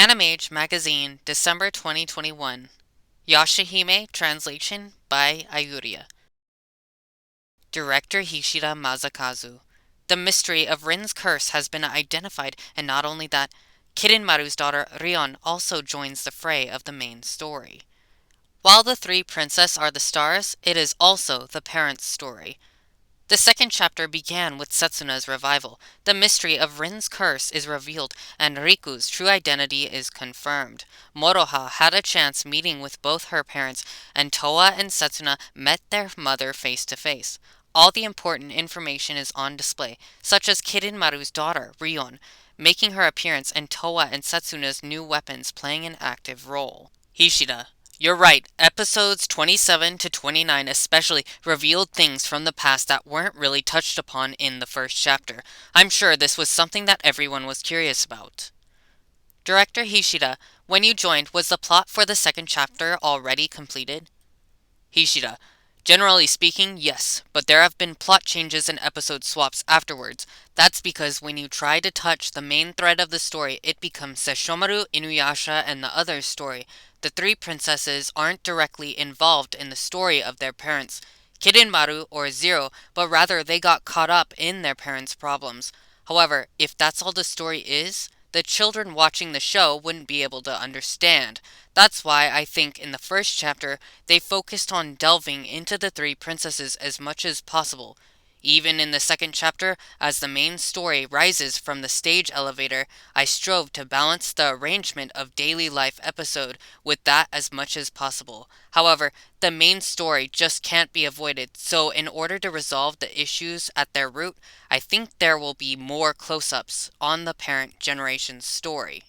Animage Magazine, December 2021. Yashahime translation by Ayuria. Director Hishida Masakazu. The mystery of Rin's curse has been identified, and not only that, Kirinmaru's daughter Rion also joins the fray of the main story. While the three princesses are the stars, it is also the parents' story. The second chapter began with Setsuna's revival. The mystery of Rin's curse is revealed, and Riku's true identity is confirmed. Moroha had a chance meeting with both her parents, and Toa and Setsuna met their mother face to face. All the important information is on display, such as Kirinmaru's daughter, Rion, making her appearance, and Toa and Setsuna's new weapons playing an active role. Hishida. You're right, episodes 27 to 29 especially revealed things from the past that weren't really touched upon in the first chapter. I'm sure this was something that everyone was curious about. Director Hishida, when you joined, was the plot for the second chapter already completed? Hishida. Generally speaking, yes, but there have been plot changes and episode swaps afterwards. That's because when you try to touch the main thread of the story, it becomes Sesshomaru, Inuyasha, and the other story. The three princesses aren't directly involved in the story of their parents, Kirinmaru or Zero, but rather they got caught up in their parents' problems. However, if that's all the story is, the children watching the show wouldn't be able to understand. That's why I think in the first chapter they focused on delving into the three princesses as much as possible. Even in the second chapter, as the main story rises from the stage elevator, I strove to balance the arrangement of daily life episode with that as much as possible. However, the main story just can't be avoided, so in order to resolve the issues at their root, I think there will be more close-ups on the parent generation's story.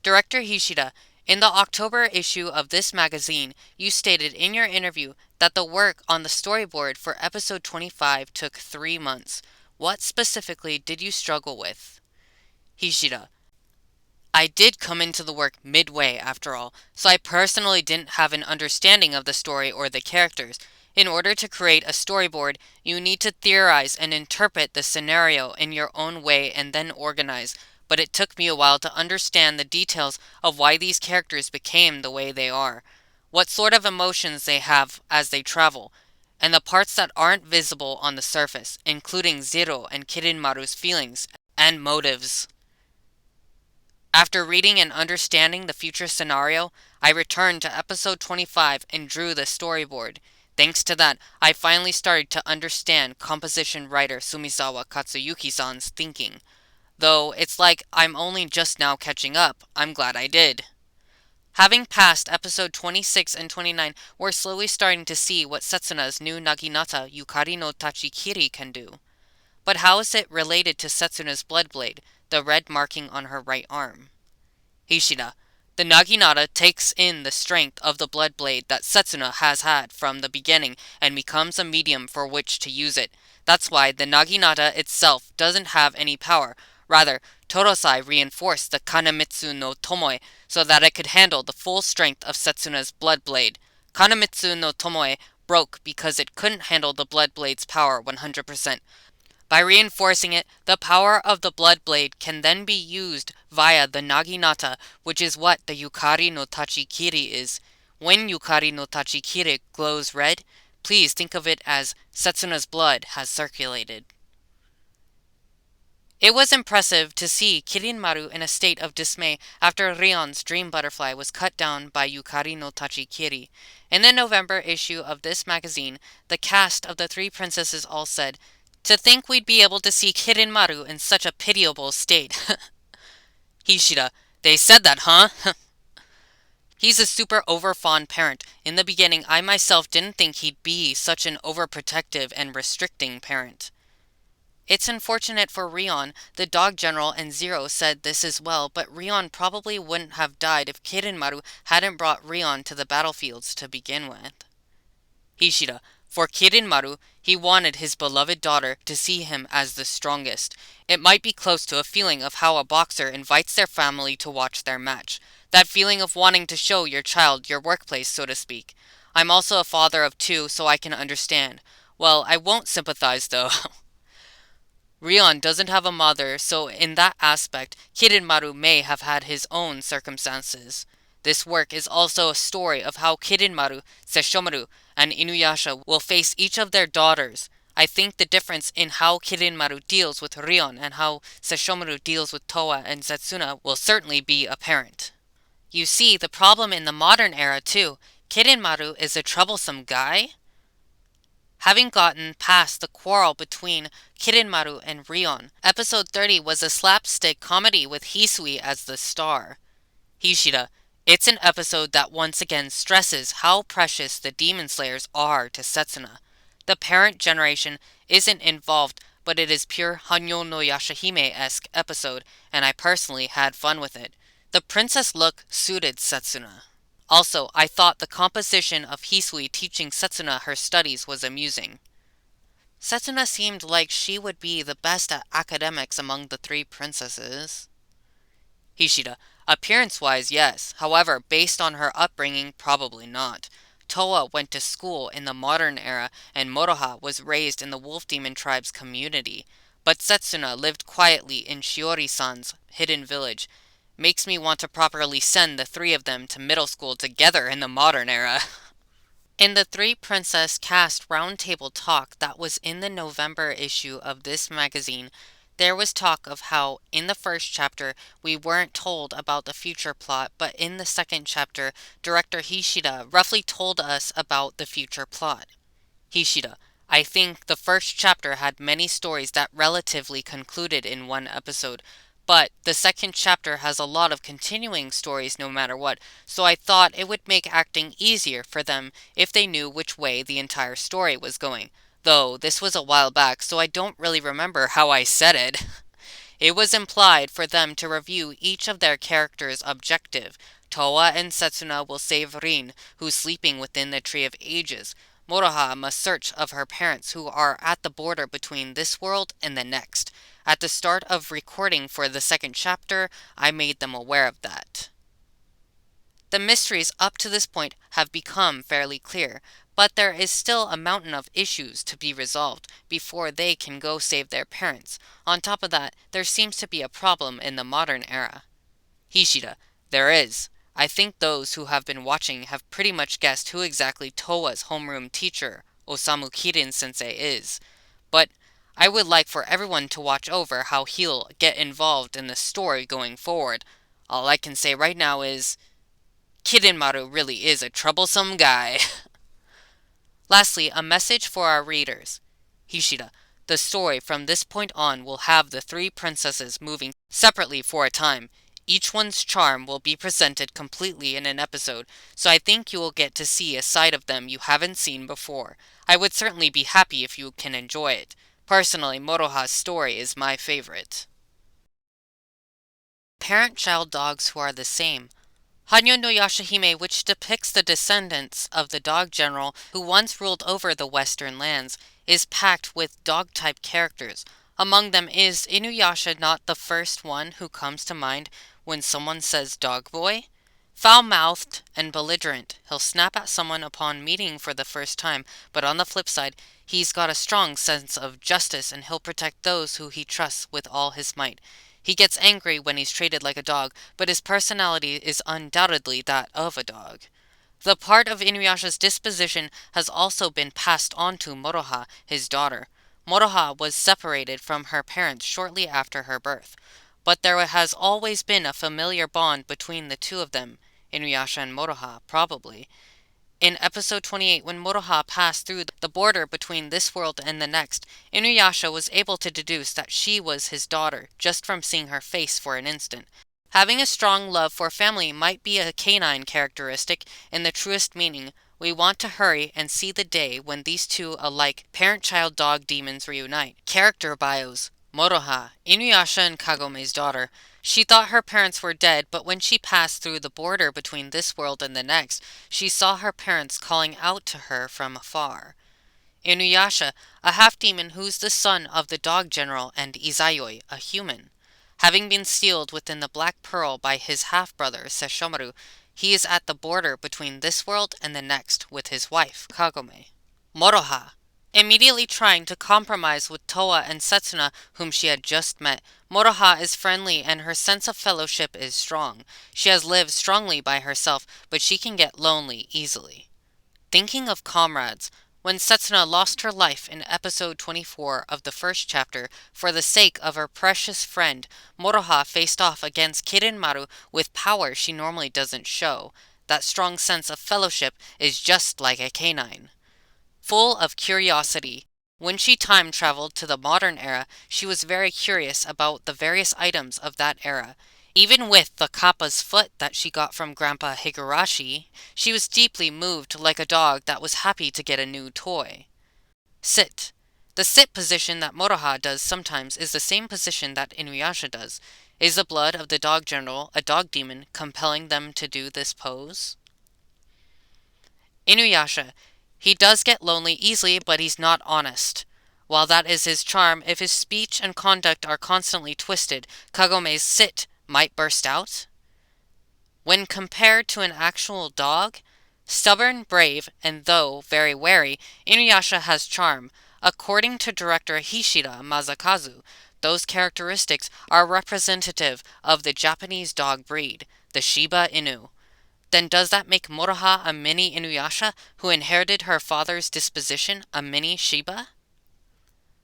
Director Hishida, in the October issue of this magazine, you stated in your interview that the work on the storyboard for episode 25 took 3 months. What specifically did you struggle with? Hishida. I did come into the work midway, after all, so I personally didn't have an understanding of the story or the characters. In order to create a storyboard, you need to theorize and interpret the scenario in your own way and then organize. But it took me a while to understand the details of why these characters became the way they are, what sort of emotions they have as they travel, and the parts that aren't visible on the surface, including Zero and Kirinmaru's feelings and motives. After reading and understanding the future scenario, I returned to episode 25 and drew the storyboard. Thanks to that, I finally started to understand composition writer Sumisawa Katsuyuki-san's thinking. Though it's like I'm only just now catching up, I'm glad I did. Having passed episode 26 and 29, we're slowly starting to see what Setsuna's new Naginata Yukari no Tachikiri can do. But how is it related to Setsuna's blood blade, the red marking on her right arm? Hishida. The Naginata takes in the strength of the blood blade that Setsuna has had from the beginning and becomes a medium for which to use it. That's why the Naginata itself doesn't have any power. Rather, Torosai reinforced the Kanemitsu no Tomoe so that it could handle the full strength of Setsuna's blood blade. Kanemitsu no Tomoe broke because it couldn't handle the blood blade's power 100%. By reinforcing it, the power of the blood blade can then be used via the Naginata, which is what the Yukari no Tachikiri is. When Yukari no Tachikiri glows red, please think of it as Setsuna's blood has circulated. It was impressive to see Kirinmaru in a state of dismay after Rion's dream butterfly was cut down by Yukari no Tachikiri. In the November issue of this magazine, the cast of the three princesses all said, "To think we'd be able to see Kirinmaru in such a pitiable state." Hishida. They said that, huh? He's a super over-fond parent. In the beginning, I myself didn't think he'd be such an overprotective and restricting parent. It's unfortunate for Rion. The dog general and Zero said this as well, but Rion probably wouldn't have died if Kirinmaru hadn't brought Rion to the battlefields to begin with. Hishida. For Kirinmaru, he wanted his beloved daughter to see him as the strongest. It might be close to a feeling of how a boxer invites their family to watch their match. That feeling of wanting to show your child your workplace, so to speak. I'm also a father of 2, so I can understand. Well, I won't sympathize, though. Rion doesn't have a mother, so in that aspect, Kirinmaru may have had his own circumstances. This work is also a story of how Kirinmaru, Sesshomaru, and Inuyasha will face each of their daughters. I think the difference in how Kirinmaru deals with Rion and how Sesshomaru deals with Towa and Setsuna will certainly be apparent. You see, the problem in the modern era too, Kirinmaru is a troublesome guy. Having gotten past the quarrel between Kirinmaru and Rion, episode 30 was a slapstick comedy with Hisui as the star. Hishida. It's an episode that once again stresses how precious the demon slayers are to Setsuna. The parent generation isn't involved, but it is pure Hanyo no Yashahime-esque episode, and I personally had fun with it. The princess look suited Setsuna. Also, I thought the composition of Hisui teaching Setsuna her studies was amusing. Setsuna seemed like she would be the best at academics among the three princesses. Hishida. Appearance-wise, yes. However, based on her upbringing, probably not. Towa went to school in the modern era, and Moroha was raised in the Wolf Demon tribe's community. But Setsuna lived quietly in Shiori-san's hidden village. Makes me want to properly send the three of them to middle school together in the modern era. In the Three Princess Cast Roundtable talk that was in the November issue of this magazine, there was talk of how, in the first chapter, we weren't told about the future plot, but in the second chapter, director Hishida roughly told us about the future plot. Hishida. I think the first chapter had many stories that relatively concluded in one episode, but the second chapter has a lot of continuing stories no matter what, so I thought it would make acting easier for them if they knew which way the entire story was going. Though this was a while back, so I don't really remember how I said it. It was implied for them to review each of their characters' objective. Towa and Setsuna will save Rin, who's sleeping within the Tree of Ages. Moroha must search of her parents who are at the border between this world and the next. At the start of recording for the second chapter, I made them aware of that. The mysteries up to this point have become fairly clear, but there is still a mountain of issues to be resolved before they can go save their parents. On top of that, there seems to be a problem in the modern era. Hishida. There is. I think those who have been watching have pretty much guessed who exactly Towa's homeroom teacher, Osamu Kirin sensei, is. But I would like for everyone to watch over how he'll get involved in the story going forward. All I can say right now is, Kirinmaru really is a troublesome guy. Lastly, a message for our readers. Hishida. The story from this point on will have the three princesses moving separately for a time. Each one's charm will be presented completely in an episode, so I think you will get to see a side of them you haven't seen before. I would certainly be happy if you can enjoy it. Personally, Moroha's story is my favorite. Parent-child dogs who are the same. Hanyo no Yashahime, which depicts the descendants of the dog general who once ruled over the western lands, is packed with dog-type characters. Among them is Inuyasha not the first one who comes to mind when someone says dog boy? Foul-mouthed and belligerent, he'll snap at someone upon meeting for the first time, but on the flip side, he's got a strong sense of justice and he'll protect those who he trusts with all his might. He gets angry when he's treated like a dog, but his personality is undoubtedly that of a dog. The part of Inuyasha's disposition has also been passed on to Moroha, his daughter. Moroha was separated from her parents shortly after her birth, but there has always been a familiar bond between the two of them, Inuyasha and Moroha, probably. In episode 28, when Moroha passed through the border between this world and the next, Inuyasha was able to deduce that she was his daughter just from seeing her face for an instant. Having a strong love for family might be a canine characteristic in the truest meaning. We want to hurry and see the day when these two alike parent-child dog demons reunite. Character bios. Moroha, Inuyasha and Kagome's daughter. She thought her parents were dead, but when she passed through the border between this world and the next, she saw her parents calling out to her from afar. Inuyasha, a half-demon who's the son of the dog general, and Izayoi, a human. Having been sealed within the Black Pearl by his half-brother, Sesshomaru, he is at the border between this world and the next with his wife, Kagome. Moroha, Immediately trying to compromise with Toa and Setsuna, whom she had just met, Moroha is friendly and her sense of fellowship is strong. She has lived strongly by herself, but she can get lonely easily. Thinking of comrades, when Setsuna lost her life in episode 24 of the first chapter for the sake of her precious friend, Moroha faced off against Kirinmaru with power she normally doesn't show. That strong sense of fellowship is just like a canine. Full of curiosity, when she time traveled to the modern era, she was very curious about the various items of that era. Even with the kappa's foot that she got from Grandpa Higurashi, she was deeply moved like a dog that was happy to get a new toy. Sit. The sit position that Moroha does sometimes is the same position that Inuyasha does. Is the blood of the dog general, a dog demon, compelling them to do this pose? Inuyasha. He does get lonely easily, but he's not honest. While that is his charm, if his speech and conduct are constantly twisted, Kagome's sit might burst out. When compared to an actual dog, stubborn, brave, and though very wary, Inuyasha has charm. According to director Hishida Masakazu, those characteristics are representative of the Japanese dog breed, the Shiba Inu. Then does that make Moroha a mini Inuyasha who inherited her father's disposition, a mini Shiba?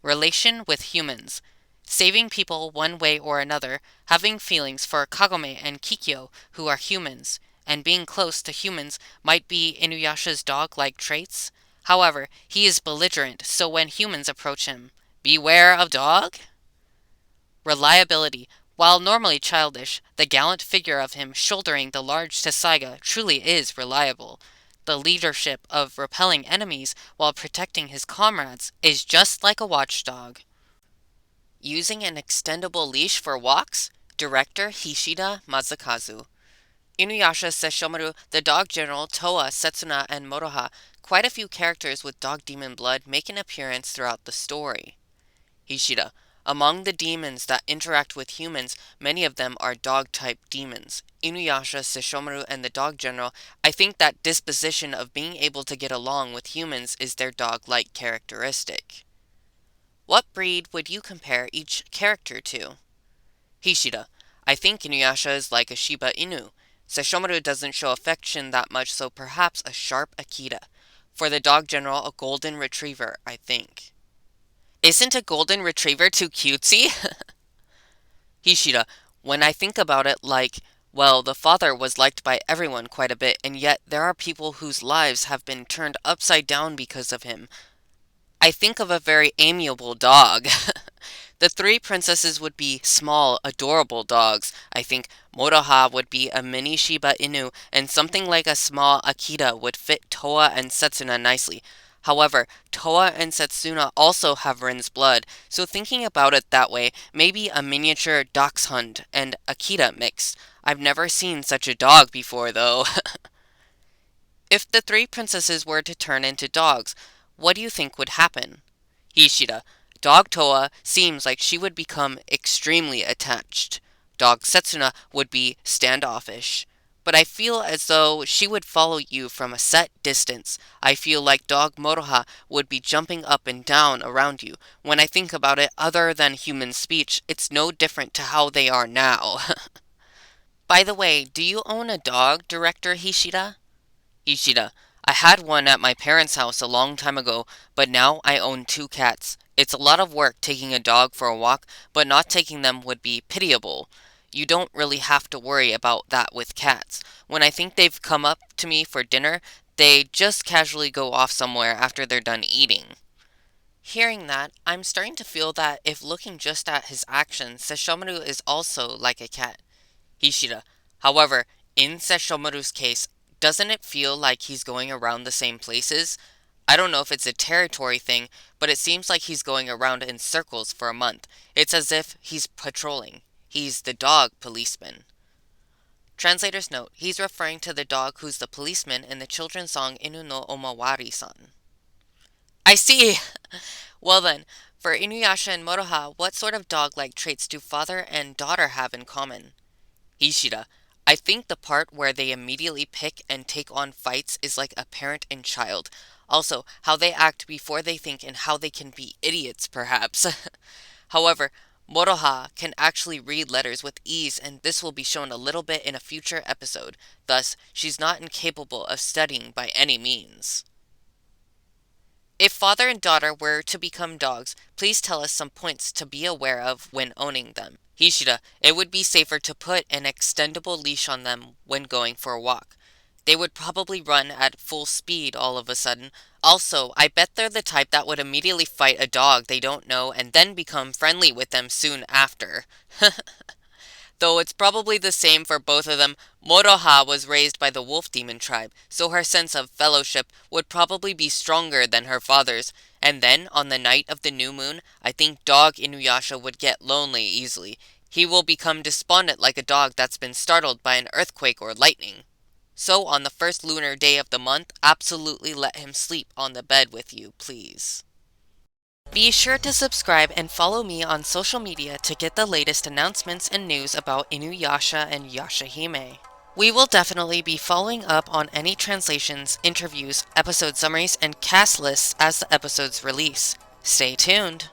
Relation with humans. Saving people one way or another, having feelings for Kagome and Kikyo, who are humans, and being close to humans might be Inuyasha's dog-like traits. However, he is belligerent, so when humans approach him, beware of dog? Reliability. While normally childish, the gallant figure of him shouldering the large Tessaiga truly is reliable. The leadership of repelling enemies while protecting his comrades is just like a watchdog. Using an extendable leash for walks? Director Hishida Masakazu. Inuyasha, Sesshomaru, the dog general, Toa, Setsuna, and Moroha, quite a few characters with dog demon blood make an appearance throughout the story. Hishida. Among the demons that interact with humans, many of them are dog-type demons. Inuyasha, Sesshomaru, and the dog general, I think that disposition of being able to get along with humans is their dog-like characteristic. What breed would you compare each character to? Hishida. I think Inuyasha is like a Shiba Inu. Sesshomaru doesn't show affection that much, so perhaps a sharp Akita. For the dog general, a golden retriever, I think. Isn't a golden retriever too cutesy? Hishida. When I think about it, well, the father was liked by everyone quite a bit, and yet there are people whose lives have been turned upside down because of him. I think of a very amiable dog. The three princesses would be small, adorable dogs. I think Moroha would be a mini Shiba Inu, and something like a small Akita would fit Toa and Setsuna nicely. However, Toa and Setsuna also have Rin's blood, so thinking about it that way, maybe a miniature dachshund and Akita mix. I've never seen such a dog before, though. If the three princesses were to turn into dogs, what do you think would happen? Hishida. Dog Toa seems like she would become extremely attached. Dog Setsuna would be standoffish. But I feel as though she would follow you from a set distance. I feel like Dog Moroha would be jumping up and down around you. When I think about it, other than human speech, it's no different to how they are now. By the way, do you own a dog, Director Hishida? Hishida. I had one at my parents' house a long time ago, but now I own two cats. It's a lot of work taking a dog for a walk, but not taking them would be pitiable. You don't really have to worry about that with cats. When I think they've come up to me for dinner, they just casually go off somewhere after they're done eating. Hearing that, I'm starting to feel that if looking just at his actions, Sesshomaru is also like a cat. Hishida. However, in Sesshomaru's case, doesn't it feel like he's going around the same places? I don't know if it's a territory thing, but it seems like he's going around in circles for a month. It's as if he's patrolling. He's the dog policeman. Translator's note, he's referring to the dog who's the policeman in the children's song Inu no Omawari-san. I see! Well then, for Inuyasha and Moroha, what sort of dog-like traits do father and daughter have in common? Hishida. I think the part where they immediately pick and take on fights is like a parent and child. Also, how they act before they think and how they can be idiots, perhaps. However, Moroha can actually read letters with ease, and this will be shown a little bit in a future episode. Thus, she's not incapable of studying by any means. If father and daughter were to become dogs, please tell us some points to be aware of when owning them. Hishida, it would be safer to put an extendable leash on them when going for a walk. They would probably run at full speed all of a sudden. Also, I bet they're the type that would immediately fight a dog they don't know and then become friendly with them soon after. Though it's probably the same for both of them, Moroha was raised by the wolf demon tribe, so her sense of fellowship would probably be stronger than her father's. And then, on the night of the new moon, I think dog Inuyasha would get lonely easily. He will become despondent like a dog that's been startled by an earthquake or lightning. So on the first lunar day of the month, absolutely let him sleep on the bed with you, please. Be sure to subscribe and follow me on social media to get the latest announcements and news about Inuyasha and Yashahime. We will definitely be following up on any translations, interviews, episode summaries, and cast lists as the episodes release. Stay tuned!